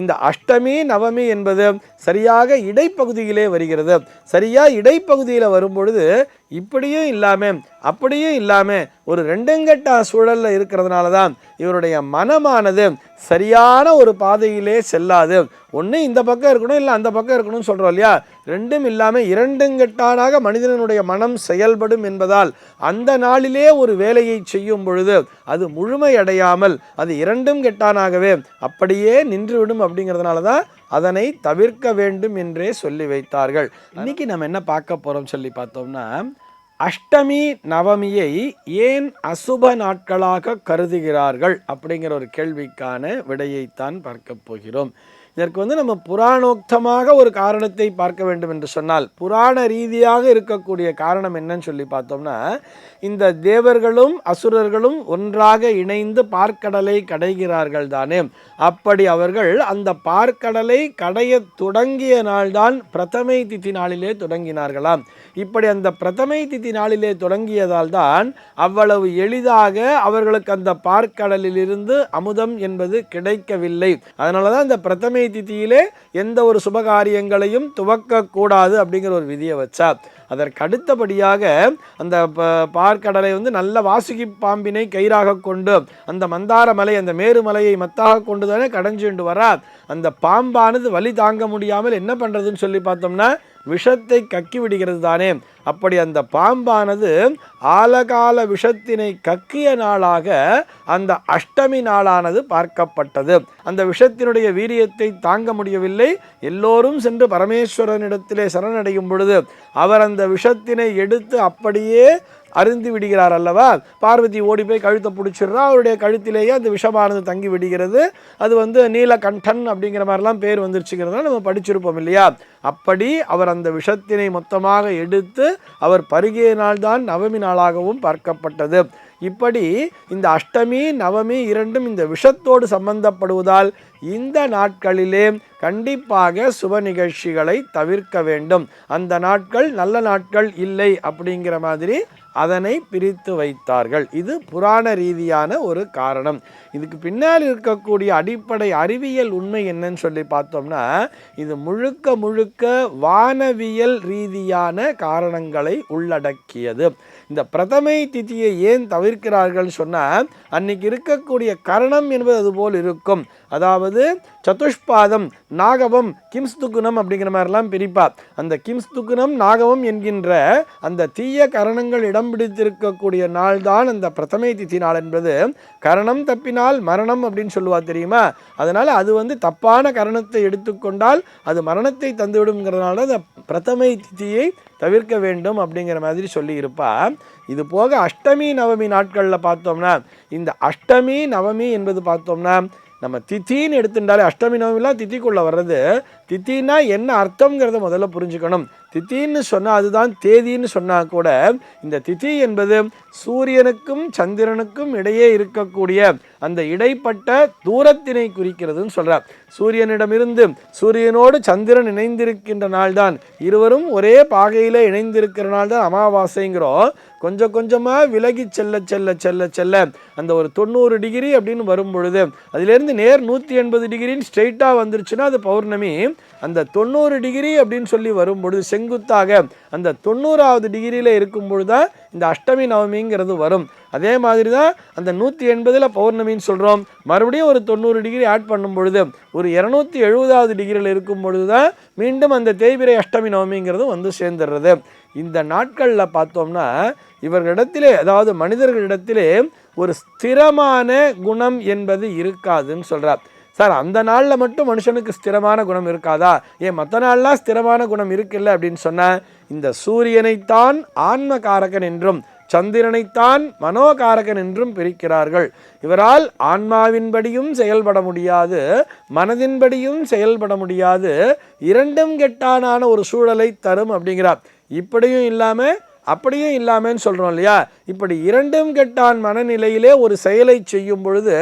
இந்த அஷ்டமி நவமி என்பது சரியாக இடைப்பகுதியிலே வருகிறது. சரியாக இடைப்பகுதியில் வரும்பொழுது இப்படியும் இல்லாமல் அப்படியும் இல்லாமல் ஒரு ரெண்டுங்கட்டா சூழலில் இருக்கிறதுனால தான் இவருடைய மனமானது சரியான ஒரு பாதையிலே செல்லாது. ஒன்று இந்த பக்கம் இருக்கணும், இல்லை அந்த பக்கம் இருக்கணும்னு சொல்கிறோம் இல்லையா? ரெண்டும் இல்லாமல் இரண்டுங்கட்டானாக மனிதனுடைய மனம் செயல்படும் என்பதால் அந்த நாளிலே ஒரு வேலையை செய்யும் பொழுது அது முழுமையடையாமல் அது இரண்டும் கெட்டானாகவே அப்படியே நின்றுவிடும். அப்படிங்கிறதுனால தான் அதனை தவிர்க்க வேண்டும் என்றே சொல்லி வைத்தார்கள். இன்னைக்கு நம்ம என்ன பார்க்க போகிறோம் சொல்லி பார்த்தோம்னா, அஷ்டமி நவமியை ஏன் அசுப நாட்களாக கருதுகிறார்கள் அப்படிங்கிற ஒரு கேள்விக்கான விடையைத்தான் பார்க்க போகிறோம். இதற்கு நம்ம புராணோக்தமாக ஒரு காரணத்தை பார்க்க வேண்டும் என்று சொன்னால், புராண ரீதியாக இருக்கக்கூடிய காரணம் என்னன்னு சொல்லி பார்த்தோம்னா, இந்த தேவர்களும் அசுரர்களும் ஒன்றாக இணைந்து பார்க்கடலை கடைகிறார்கள் தானே. அப்படி அவர்கள் அந்த பார்க்கடலை கடைய தொடங்கிய நாள்தான் பிரதமை திதி நாளிலே தொடங்கினார்களாம். இப்படி அந்த பிரதமை திதி நாளிலே தொடங்கியதால் தான் அவ்வளவு எளிதாக அவர்களுக்கு அந்த பார்க்கடலிலிருந்து அமுதம் என்பது கிடைக்கவில்லை. அதனால தான் இந்த பிரதமை திதியிலே எந்த ஒரு சுபகாரியங்களையும் துவக்கக்கூடாது அப்படிங்கிற ஒரு விதியை வச்சா. அதற்கு அடுத்தபடியாக அந்த பார்க்கடலை நல்ல வாசுகி பாம்பினை கயிறாக கொண்டு அந்த மந்தார மலை அந்த மேருமலையை மத்தாக கொண்டு தானே கடைஞ்சுண்டு வரா. அந்த பாம்பானது வலி தாங்க முடியாமல் என்ன பண்ணுறதுன்னு சொல்லி பார்த்தோம்னா விஷத்தை கக்கி விடுகிறது தானே. அப்படி அந்த பாம்பானது ஆலகால விஷத்தினை கக்கிய நாளாக அந்த அஷ்டமி நாளானது பார்க்கப்பட்டது. அந்த விஷத்தினுடைய வீரியத்தை தாங்க முடியவில்லை. எல்லோரும் சென்று பரமேஸ்வரனிடத்திலே சரணடையும் பொழுது அவர் அந்த விஷத்தினை எடுத்து அப்படியே அருந்தி விடுகிறார் அல்லவா. பார்வதி ஓடி போய் கழுத்தை பிடிச்சிடுறா. அவருடைய கழுத்திலேயே அந்த விஷமானது தங்கி விடுகிறது. அது நீலகண்டன் அப்படிங்கிற மாதிரிலாம் பேர் வந்துருச்சுங்கிறதுனால நம்ம படிச்சிருப்போம் இல்லையா. அப்படி அவர் அந்த விஷத்தினை மொத்தமாக எடுத்து அவர் பருகிய நாள்தான் நவமி நாளாகவும் பார்க்கப்பட்டது. இப்படி இந்த அஷ்டமி நவமி இரண்டும் இந்த விஷத்தோடு சம்பந்தப்படுவதால் இந்த நாட்களிலே கண்டிப்பாக சுப நிகழ்ச்சிகளை தவிர்க்க வேண்டும். அந்த நாட்கள் நல்ல நாட்கள் இல்லை அப்படிங்கிற மாதிரி அதனை பிரித்து வைத்தார்கள். இது புராண ரீதியான ஒரு காரணம். இதுக்கு பின்னால் இருக்கக்கூடிய அடிப்படை அறிவியல் உண்மை என்னன்னு சொல்லி பார்த்தோம்னா, இது முழுக்க முழுக்க வானவியல் ரீதியான காரணங்களை உள்ளடக்கியது. இந்த பிரதமை திதியை ஏன் தவிர்க்கிறார்கள் சொன்னால், அன்னைக்கு இருக்கக்கூடிய கரணம் என்பது அதுபோல் இருக்கும். அதாவது சதுஷ்பாதம் நாகவம் கிம்ஸ்துகுணம் அப்படிங்கிற மாதிரிலாம் பிரிப்பா. அந்த கிம்ஸ்துகுணம் நாகவம் என்கின்ற அந்த தீய கரணங்கள் இடம் பிடித்திருக்கக்கூடிய நாள் தான் அந்த பிரதமை திதி நாள் என்பது. கரணம் தப்பினால் மரணம் அப்படின்னு சொல்லுவா தெரியுமா. அதனால அது தப்பான கரணத்தை எடுத்துக்கொண்டால் அது மரணத்தை தந்துவிடுங்கிறதுனால அந்த பிரதமை திதியை தவிர்க்க வேண்டும் அப்படிங்கிற மாதிரி சொல்லி இருப்பா. இது போக அஷ்டமி நவமி நாட்களில் பார்த்தோம்னா, இந்த அஷ்டமி நவமி என்பது பார்த்தோம்னா நம்ம தித்தின்னு எடுத்துட்டாலே அஷ்டமி நவமிலாம் தித்திக்குள்ளே வர்றது. தித்தின்னா என்ன அர்த்தங்கிறத முதல்ல புரிஞ்சுக்கணும். தித்தின்னு சொன்னால் அதுதான் தேதின்னு சொன்னால் கூட இந்த திதி என்பது சூரியனுக்கும் சந்திரனுக்கும் இடையே இருக்கக்கூடிய அந்த இடைப்பட்ட தூரத்தினை குறிக்கிறதுன்னு சொல்கிறார். சூரியனிடமிருந்து சூரியனோடு சந்திரன் இணைந்திருக்கின்ற நாள் தான், இருவரும் ஒரே பாகையில் இணைந்திருக்கிற நாள் தான் அமாவாசைங்கிறோம். கொஞ்சம் கொஞ்சமாக விலகி செல்ல செல்ல செல்ல செல்ல அந்த ஒரு 90 டிகிரி அப்படின்னு வரும் பொழுது அதிலேருந்து நேர் 180 டிகிரின்னு ஸ்ட்ரெயிட்டாக வந்துருச்சுன்னா அது பௌர்ணமி. அந்த 90 டிகிரி அப்படின்னு சொல்லி வரும்பொழுது செங்குத்தாக அந்த 90வது டிகிரியில் இருக்கும் பொழுது தான் இந்த அஷ்டமி நவமிங்கிறது வரும். அதே மாதிரி தான் அந்த 180ல் பௌர்ணமின்னு சொல்கிறோம். மறுபடியும் ஒரு 90 டிகிரி ஆட் பண்ணும் பொழுது ஒரு 270வது டிகிரியில் இருக்கும் பொழுது தான் மீண்டும் அந்த தேய்பிரை அஷ்டமி நவமிங்கிறது சேர்ந்துடுறது. இந்த நாட்களில் பார்த்தோம்னா இவர்களிடத்திலே, அதாவது மனிதர்களிடத்திலே ஒரு ஸ்திரமான குணம் என்பது இருக்காதுன்னு சொல்கிறார். சார், அந்த நாளில் மட்டும் மனுஷனுக்கு ஸ்திரமான குணம் இருக்காதா? ஏன் மற்ற நாள்லாம் ஸ்திரமான குணம் இருக்குல்ல அப்படின்னு சொன்னால், இந்த சூரியனைத்தான் ஆன்மகாரகன் என்றும் சந்திரனைத்தான் மனோகாரகன் என்றும் பிரிக்கிறார்கள். இவரால் ஆன்மாவின்படியும் செயல்பட முடியாது, மனதின்படியும் செயல்பட முடியாது, இரண்டும் கெட்டானான ஒரு சூழலை தரும் அப்படிங்கிறார். இப்படியும் இல்லாமல் அப்படியும் இல்லாமன்னு சொல்கிறோம் இல்லையா. இப்படி இரண்டும் கெட்டான் மனநிலையிலே ஒரு செயலை செய்யும் பொழுது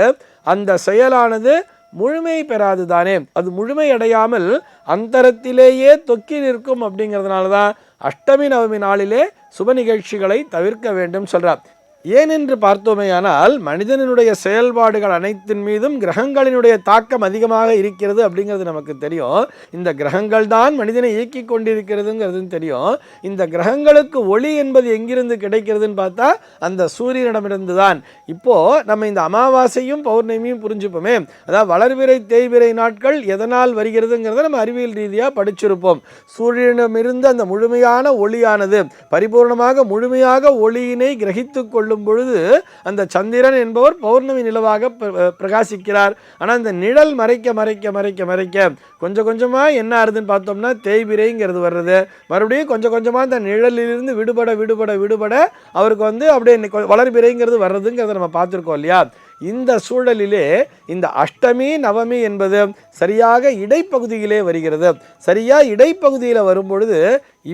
அந்த செயலானது முழுமை பெறாது தானே. அது முழுமை அடையாமல் அந்தரத்திலேயே தொக்கி நிற்கும். அப்படிங்கிறதுனால தான் அஷ்டமி நவமி நாளிலே சுப நிகழ்ச்சிகளை தவிர்க்க வேண்டும் சொல்கிறார். ஏனென்று பார்த்தோமேயானால் மனிதனுடைய செயல்பாடுகள் அனைத்தின் மீதும் கிரகங்களினுடைய தாக்கம் அதிகமாக இருக்கிறது அப்படிங்கிறது நமக்கு தெரியும். இந்த கிரகங்கள் தான் மனிதனை இயக்கி கொண்டிருக்கிறதுங்கிறதுன்னு தெரியும். இந்த கிரகங்களுக்கு ஒளி என்பது எங்கிருந்து கிடைக்கிறதுன்னு பார்த்தா அந்த சூரியனிடமிருந்து தான். இப்போ நம்ம இந்த அமாவாசையும் பௌர்ணமியும் புரிஞ்சுப்போமே, அதாவது வளர்பிறை தேய்பிறை நாட்கள் எதனால் வருகிறதுங்கிறத நம்ம அறிவியல் ரீதியாக படிச்சிருப்போம். சூரியனிடமிருந்து அந்த முழுமையான ஒளியானது பரிபூர்ணமாக முழுமையாக ஒளியினை கிரகித்து கொள்ளும் பொழுது அந்த சந்திரன் என்பவர் பௌர்ணமி நிலவாக பிரகாசிக்கிறார். ஆனால் இந்த நிழல் மறைக்க மறைக்க மறைக்க மறைக்க கொஞ்சம் கொஞ்சமாக என்ன ஆகுதுன்னு பார்த்தோம்னா தேய்பிரைங்கிறது வர்றது, மறுபடியும் கொஞ்சம் கொஞ்சமாக இந்த நிழலிலிருந்து விடுபட விடுபட விடுபட அவருக்கு அப்படியே வளர்பிறைங்கிறது வர்றதுங்கிறத நம்ம பார்த்துருக்கோம் இல்லையா. இந்த சூழலிலே இந்த அஷ்டமி நவமி என்பது சரியாக இடைப்பகுதியிலே வருகிறது. சரியாக இடைப்பகுதியில் வரும்பொழுது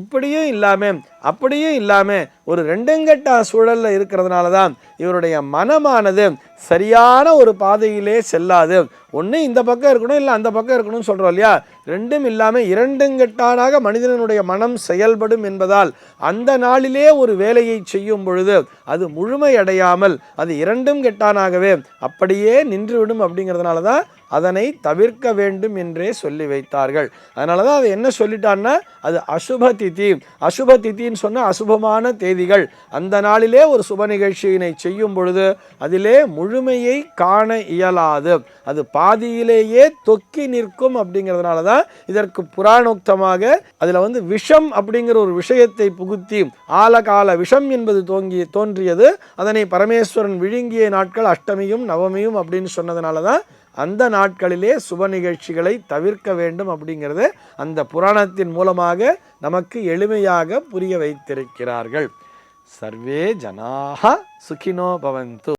இப்படியும் இல்லாமல் அப்படியும் இல்லாமல் ஒரு ரெண்டுங்கட்டா சூழலில் இருக்கிறதுனால தான் இவருடைய மனமானது சரியான ஒரு பாதையிலே செல்லாது. ஒன்று இந்த பக்கம் இருக்கணும், இல்லை அந்த பக்கம் இருக்கணும்னு சொல்கிறோம் இல்லையா. ரெண்டும் இல்லாமல் இரண்டுங்கட்டானாக மனிதனுடைய மனம் செயல்படும் என்பதால் அந்த நாளிலே ஒரு வேலையை செய்யும் பொழுது அது முழுமையடையாமல் அது இரண்டும் கெட்டானாகவே அப்படியே நின்றுவிடும். அப்படிங்கிறதுனால தான் அதனை தவிர்க்க வேண்டும் என்றே சொல்லி வைத்தார்கள். அதனால தான் அது என்ன சொல்லிட்டான்னா அது அசுப திதி. அசுப திதின்னு சொன்னால் அசுபமான தேதிகள். அந்த நாளிலே ஒரு சுப நிகழ்ச்சியினை செய்யும் பொழுது அதிலே முழுமையை காண இயலாது, அது பாதியிலேயே தொக்கி நிற்கும். அப்படிங்கிறதுனால தான் இதற்கு புராணோக்தமாக அதில் விஷம் அப்படிங்கிற ஒரு விஷயத்தை புகுத்தி ஆலகால விஷம் என்பது தோன்றியது. அதனை பரமேஸ்வரன் விழுங்கிய நாட்கள் அஷ்டமியும் நவமியும் அப்படின்னு சொன்னதுனால தான் அந்த நாட்களிலே சுப நிகழ்ச்சிகளை தவிர்க்க வேண்டும் அப்படிங்கிறது அந்த புராணத்தின் மூலமாக நமக்கு எளிமையாக புரிய வைத்திருக்கிறார்கள். சர்வே ஜனாஹ சுகினோ பவந்து.